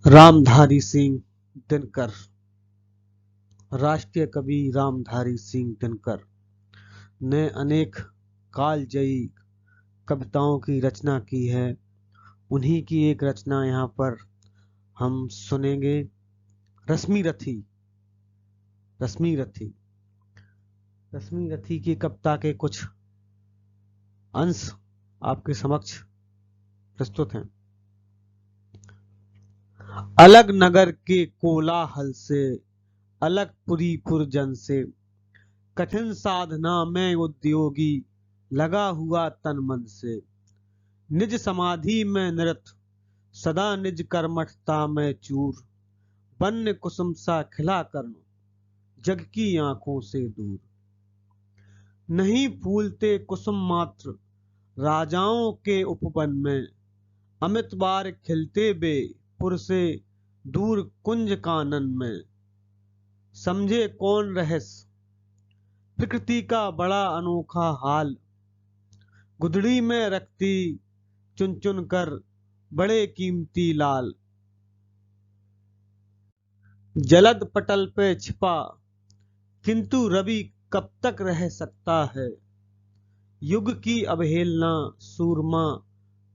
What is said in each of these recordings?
रामधारी सिंह दिनकर। राष्ट्रीय कवि रामधारी सिंह दिनकर ने अनेक कालजयी कविताओं की रचना की है। उन्हीं की एक रचना यहाँ पर हम सुनेंगे। रश्मि रथी। रश्मि रथी रश्मि रथी की कविता के कुछ अंश आपके समक्ष प्रस्तुत हैं। अलग नगर के कोलाहल से, अलग पुरी पुरजन से, कठिन साधना में उद्योगी लगा हुआ तन मन से, निज समाधि में निरत, सदा निज कर्मठता में चूर, वन्य कुसुम सा खिला कर्ण, जग की आंखों से दूर। नहीं फूलते कुसुम मात्र राजाओं के उपवन में, अमित बार खिलते बे पुर से दूर कुंज कानन में। समझे कौन रहस्य प्रकृति का बड़ा अनोखा हाल, गुदड़ी में रखती चुन चुन कर बड़े कीमती लाल। जलद पटल पे छिपा किंतु रवि कब तक रह सकता है, युग की अवहेलना सूरमा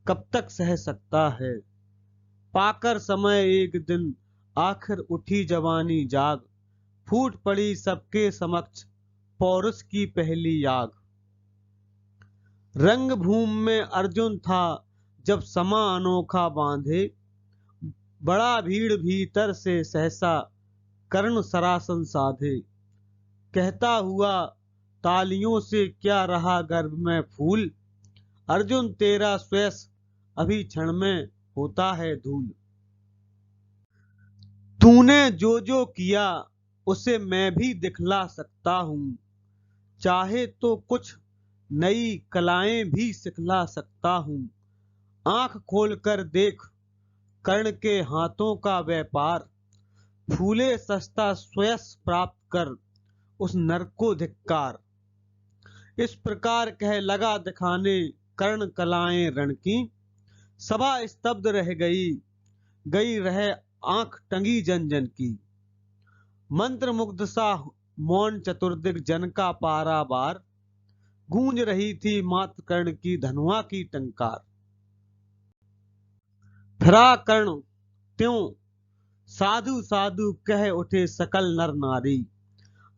कब तक सह सकता है। पाकर समय एक दिन आखिर उठी जवानी जाग, फूट पड़ी सबके समक्ष पौरुष की पहली आग। रंग भूमि में अर्जुन था जब समा अनोखा बांधे, बड़ा भीड़ भीतर से सहसा कर्ण सरासन साधे। कहता हुआ तालियों से क्या रहा गर्भ में फूल, अर्जुन तेरा श्वेस अभी क्षण में होता है धूल। तूने जो किया उसे मैं भी दिखला सकता हूं, चाहे तो कुछ नई कलाएं भी सिखला सकता हूं। आंख खोलकर देख कर्ण के हाथों का व्यापार, फूले सस्ता श्वेस प्राप्त कर उस नर को धिक्कार। इस प्रकार कह लगा दिखाने कर्ण कलाएं रण की, सभा स्तब्ध रह गई रह आंख टंगी जन जन की। मंत्र मुग्ध सा मौन चतुर्दिक जन का पारावार, गूंज रही थी मात्र कर्ण की धनुआ की टंकार। फिरा कर्ण त्यों साधु साधु कह उठे सकल नर नारी,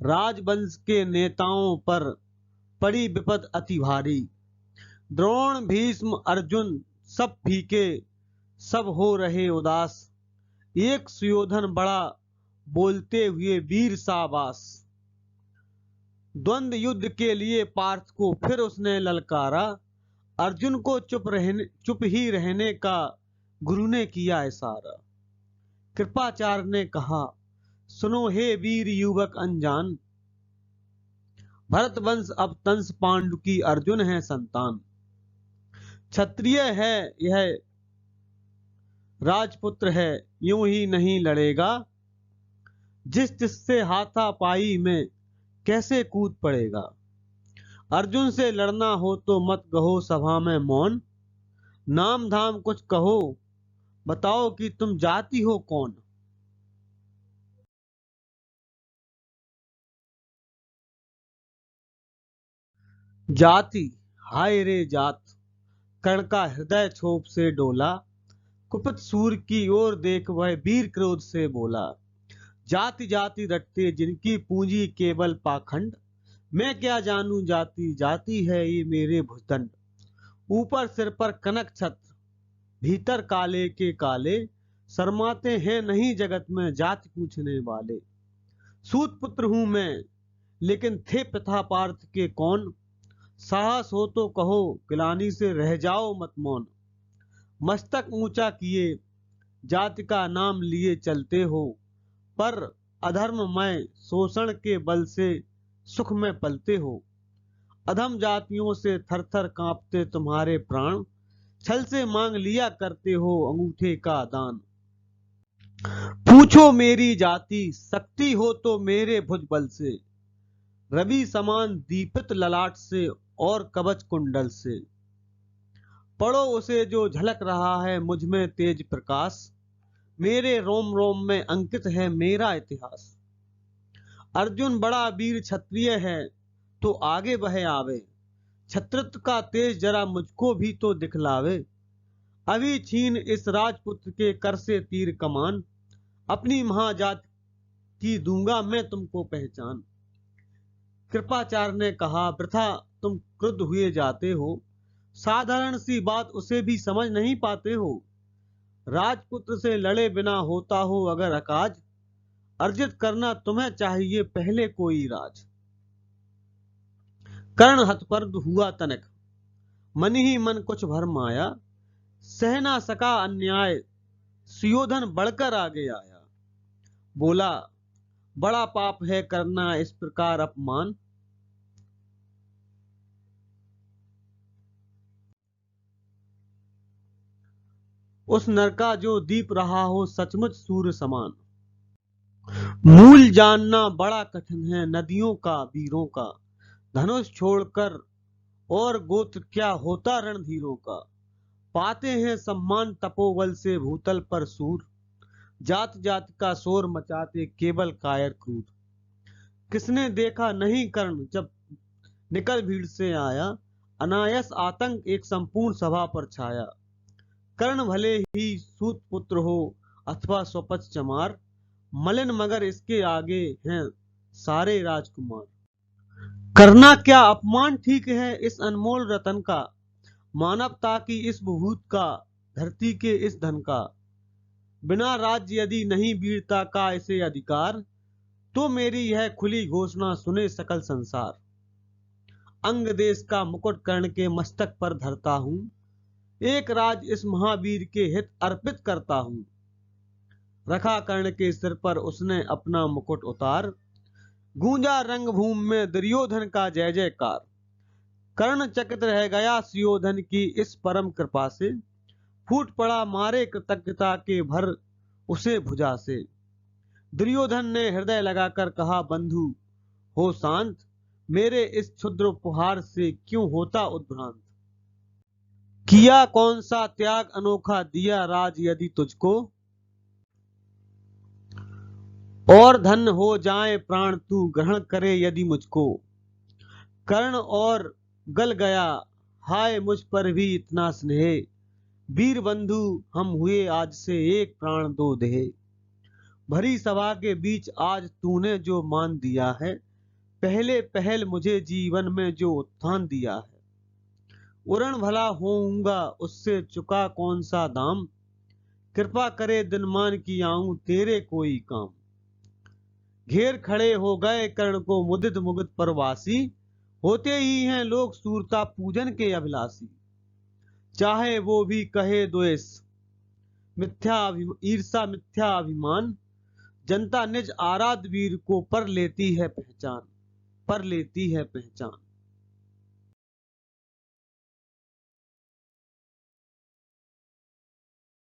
राजवंश के नेताओं पर पड़ी विपद अति भारी। द्रोण भीष्म अर्जुन सब फीके, सब हो रहे उदास, एक सुयोधन बड़ा बोलते हुए वीर साबास। द्वंद्व युद्ध के लिए पार्थ को फिर उसने ललकारा, अर्जुन को चुप ही रहने का गुरु ने किया इशारा। कृपाचार्य ने कहा सुनो हे वीर युवक अनजान, भरत वंश अब तंस पांडु की अर्जुन है संतान। क्षत्रिय है यह राजपुत्र है, यूं ही नहीं लड़ेगा, जिससे हाथापाई में कैसे कूद पड़ेगा। अर्जुन से लड़ना हो तो मत कहो सभा में मौन, नाम धाम कुछ कहो बताओ कि तुम जाति हो कौन। जाति हाय रे जात, कर्ण का हृदय क्षोभ से डोला, कुपित सूर की ओर देख वह वीर क्रोध से बोला। जाति जाति रटते जिनकी पूंजी केवल पाखंड, मैं क्या जानूं जाति जाति है ये मेरे भुजदंड। ऊपर सिर पर कनक छत्र भीतर काले के काले, शर्माते हैं नहीं जगत में जाति पूछने वाले। सूत पुत्र हूं मैं लेकिन थे पिता पार्थ के कौन, साहस हो तो कहो गिलानी से रह जाओ मत मौन। मस्तक ऊंचा किए जाति का नाम लिए चलते हो, पर अधर्ममय शोषण के बल से सुख में पलते हो। अधम जातियों से थर थर कांपते तुम्हारे प्राण, छल से मांग लिया करते हो अंगूठे का दान। पूछो मेरी जाति शक्ति हो तो मेरे भुज बल से, रवि समान दीपित ललाट से और कवच कुंडल से। पढ़ो उसे जो झलक रहा है मुझ में तेज प्रकाश, मेरे रोम रोम में अंकित है मेरा इतिहास। अर्जुन बड़ा वीर क्षत्रिय है, तो आगे बहे आवे, छत्रत्व का तेज जरा मुझको भी तो दिखलावे। अभी छीन इस राजपुत्र के कर से तीर कमान, अपनी महाजात की दूंगा मैं तुमको पहचान। कृपाचार्य ने कहा, वृथा तुम क्रुद्ध हुए जाते हो, साधारण सी बात उसे भी समझ नहीं पाते हो। राजपुत्र से लड़े बिना होता हो अगर अकाज, अर्जित करना तुम्हें चाहिए पहले कोई राज। कर्ण हतप्रभ हुआ तनक, मन ही मन कुछ भरम आया, सह ना सका अन्याय, सुयोधन बढ़कर आगे आया। बोला, बड़ा पाप है करना इस प्रकार अपमान, उस नर का जो दीप रहा हो सचमुच सूर्य समान। मूल जानना बड़ा कठिन है नदियों का वीरों का, धनुष छोड़कर और गोत्र क्या होता रणधीरों का। पाते हैं सम्मान तपोबल से भूतल पर सूर, जात जात का शोर मचाते केवल कायर क्रूर। किसने देखा नहीं कर्ण जब निकल भीड़ से आया, अनायास आतंक एक संपूर्ण सभा पर छाया। कर्ण भले ही सूत पुत्र हो अथवा स्वपच चमार, मलिन मगर इसके आगे हैं सारे राजकुमार। करना क्या अपमान ठीक है इस अनमोल रतन का, मानवता की इस भूत का, धरती के इस धन का। बिना राज्य यदि नहीं वीरता का इसे अधिकार, तो मेरी यह खुली घोषणा सुने सकल संसार। अंग देश का मुकुट कर्ण के मस्तक पर धरता हूं, एक राज इस महावीर के हित अर्पित करता हूं। रखा कर्ण के सिर पर उसने अपना मुकुट उतार, गूंजा रंग भूमि में दुर्योधन का जय जयकार। कर्ण चकित रह गया सुयोधन की इस परम कृपा से, फूट पड़ा मारे कृतज्ञता के भर उसे भुजा से। दुर्योधन ने हृदय लगाकर कहा, बंधु हो शांत, मेरे इस क्षुद्र उपहार से क्यों होता उद्भ्रांत। किया कौन सा त्याग अनोखा दिया राज यदि तुझको, और धन हो जाए प्राण तू ग्रहण करे यदि मुझको। कर्ण और गल गया, हाय मुझ पर भी इतना स्नेह, वीर बंधु हम हुए आज से एक प्राण दो देह। भरी सभा के बीच आज तूने जो मान दिया है, पहले पहल मुझे जीवन में जो उत्थान दिया है। उरण भला होऊंगा उससे चुका कौन सा दाम, कृपा करे दिनमान की आऊं तेरे कोई काम। घेर खड़े हो गए कर्ण को मुदित मुगित परवासी, होते ही हैं लोग सूरता पूजन के अभिलाषी। चाहे वो भी कहे द्वेष मिथ्या ईर्षा मिथ्या अभिमान, जनता निज आराध वीर को पर लेती है पहचान, पर लेती है पहचान।